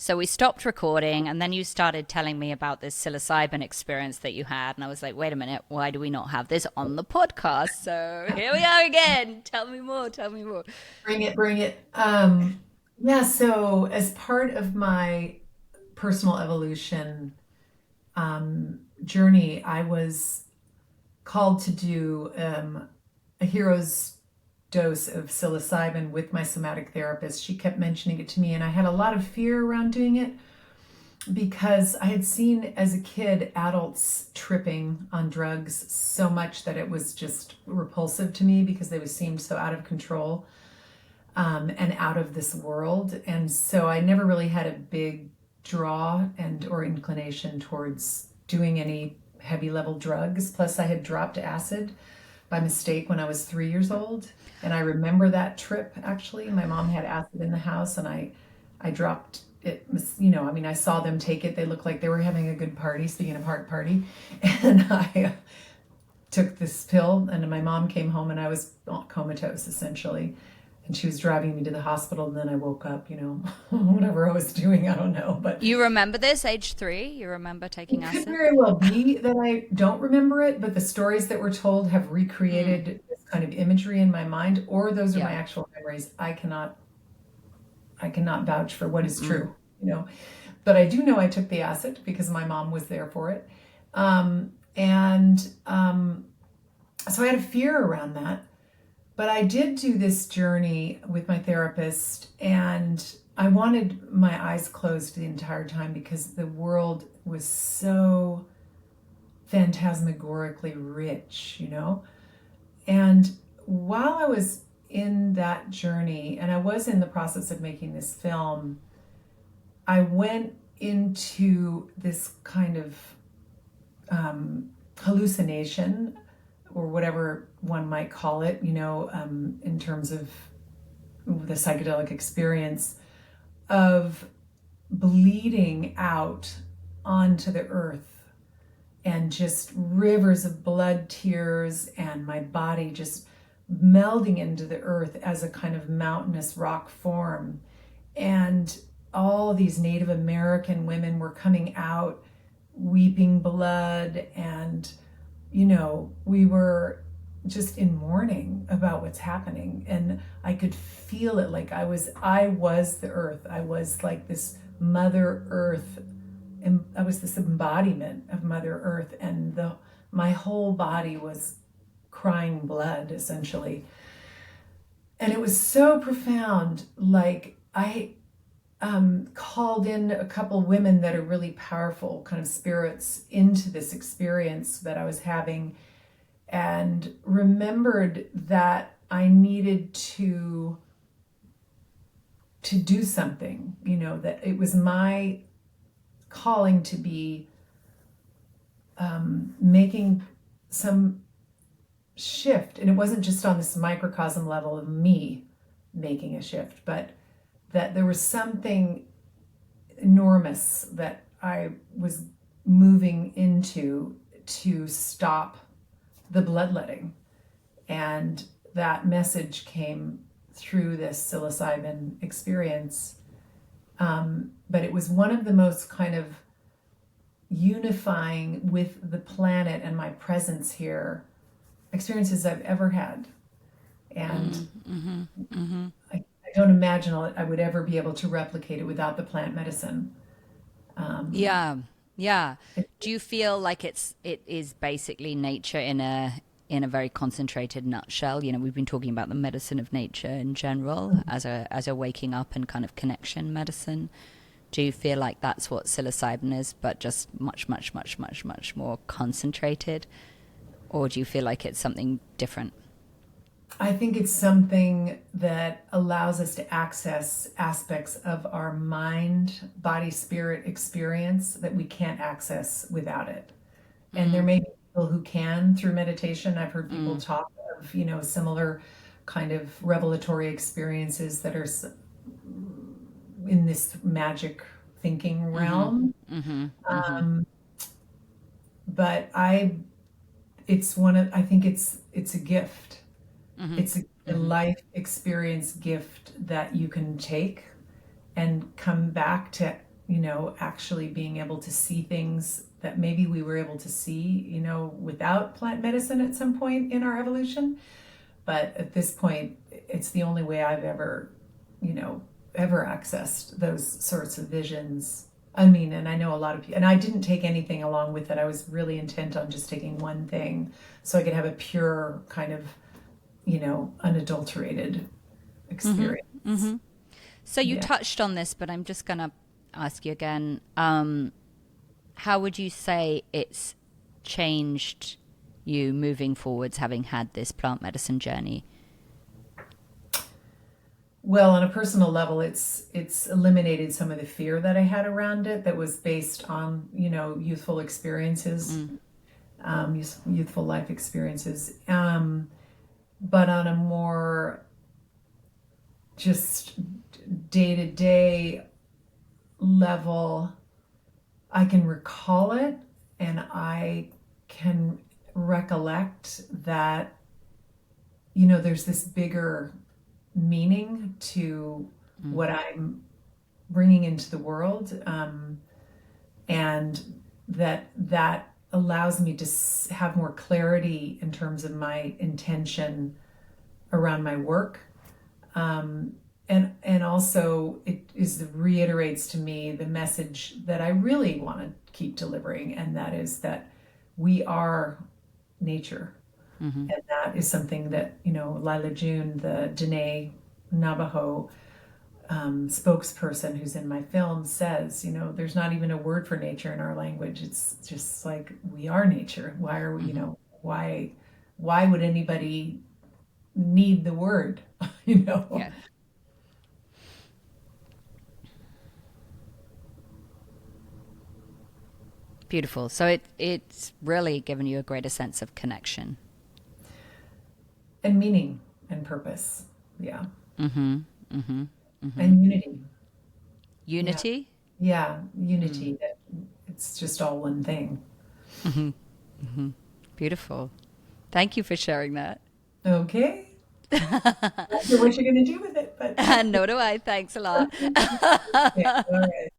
So we stopped recording, and then you started telling me about this psilocybin experience that you had. And I was like, wait a minute, why do we not have this on the podcast? So here we are again. Tell me more, tell me more. Bring it, bring it. Yeah, so as part of my personal evolution journey, I was called to do a hero's dose of psilocybin with my somatic therapist. She kept mentioning it to me, and I had a lot of fear around doing it because I had seen as a kid adults tripping on drugs so much that it was just repulsive to me because they seemed so out of control. And out of this world. And so I never really had a big draw and or inclination towards doing any heavy level drugs. Plus, I had dropped acid by mistake when I was 3 years old. And I remember that trip actually. My mom had acid in the house and I dropped it. I mean, I saw them take it. They looked like they were having a good party, speaking of heart party. And I took this pill, and my mom came home and I was comatose essentially. And she was driving me to the hospital, and then I woke up, whatever I was doing, I don't know. But You remember this, age 3? You remember taking it could acid? very well be that I don't remember it, but the stories that were told have Mm, recreated this kind of imagery in my mind, or those are my yeah. actual memories. I cannot vouch for what is Mm-mm. true, But I do know I took the acid because my mom was there for it. And so I had a fear around that. But I did do this journey with my therapist, and I wanted my eyes closed the entire time because the world was so phantasmagorically rich. And while I was in that journey, and I was in the process of making this film, I went into this kind of hallucination or whatever one might call it, in terms of the psychedelic experience of bleeding out onto the earth and just rivers of blood, tears, and my body just melding into the earth as a kind of mountainous rock form. And all these Native American women were coming out weeping blood, and we were just in mourning about what's happening, and I could feel it. Like I was the earth. I was like this mother earth, and I was this embodiment of mother earth, and the my whole body was crying blood essentially. And it was so profound. Like I called in a couple women that are really powerful kind of spirits into this experience that I was having, and remembered that I needed to do something, that it was my calling to be making some shift. And it wasn't just on this microcosm level of me making a shift, but that there was something enormous that I was moving into to stop the bloodletting. And that message came through this psilocybin experience. But it was one of the most kind of unifying with the planet and my presence here experiences I've ever had. And Mm, mm-hmm, mm-hmm. I don't imagine I would ever be able to replicate it without the plant medicine. Um, Yeah, yeah. it, Do you feel like it is basically nature in a very concentrated nutshell? You know, we've been talking about the medicine of nature in general as a waking up and kind of connection medicine. Do you feel like that's what psilocybin is, but just much, much, much, much, much more concentrated? Or do you feel like it's something different? I think it's something that allows us to access aspects of our mind, body, spirit experience that we can't access without it. And there Mm, may be people who can through meditation. I've heard people mm, talk of, similar kind of revelatory experiences that are in this magic thinking mm-hmm, realm. mm-hmm, mm-hmm, Um, but I think it's a gift. mm-hmm, It's a mm-hmm. life experience gift that you can take and come back to actually being able to see things that maybe we were able to see, without plant medicine at some point in our evolution. But at this point, it's the only way I've you know, ever accessed those sorts of visions. I mean, and I know a lot of people, and I didn't take anything along with it. I was really intent on just taking one thing so I could have a pure kind of, unadulterated experience. Mm-hmm. So you Yeah. touched on this, but I'm just going to ask you again. How would you say it's changed you moving forwards, having had this plant medicine journey? Well, on a personal level, it's eliminated some of the fear that I had around it that was based on, youthful experiences, youthful life experiences. But on a more just day to day level, I can recall it and I can recollect that, there's this bigger meaning to what I'm bringing into the world, and that allows me to have more clarity in terms of my intention around my work, and also reiterates to me the message that I really want to keep delivering, and that is that we are nature. And that is something that, Lila June, the Diné Navajo spokesperson who's in my film, says, there's not even a word for nature in our language. It's just like, we are nature. Why are we, why would anybody need the word, Yeah. Beautiful. So it's really given you a greater sense of connection. And meaning and purpose. Yeah. Mm-hmm. Mm-hmm. And unity. Yeah. Unity? Yeah. Unity. That it's just all one thing. Beautiful. Thank you for sharing that. Okay. Not sure what you're going to do with it, but And nor do I. Thanks a lot. yeah, all right.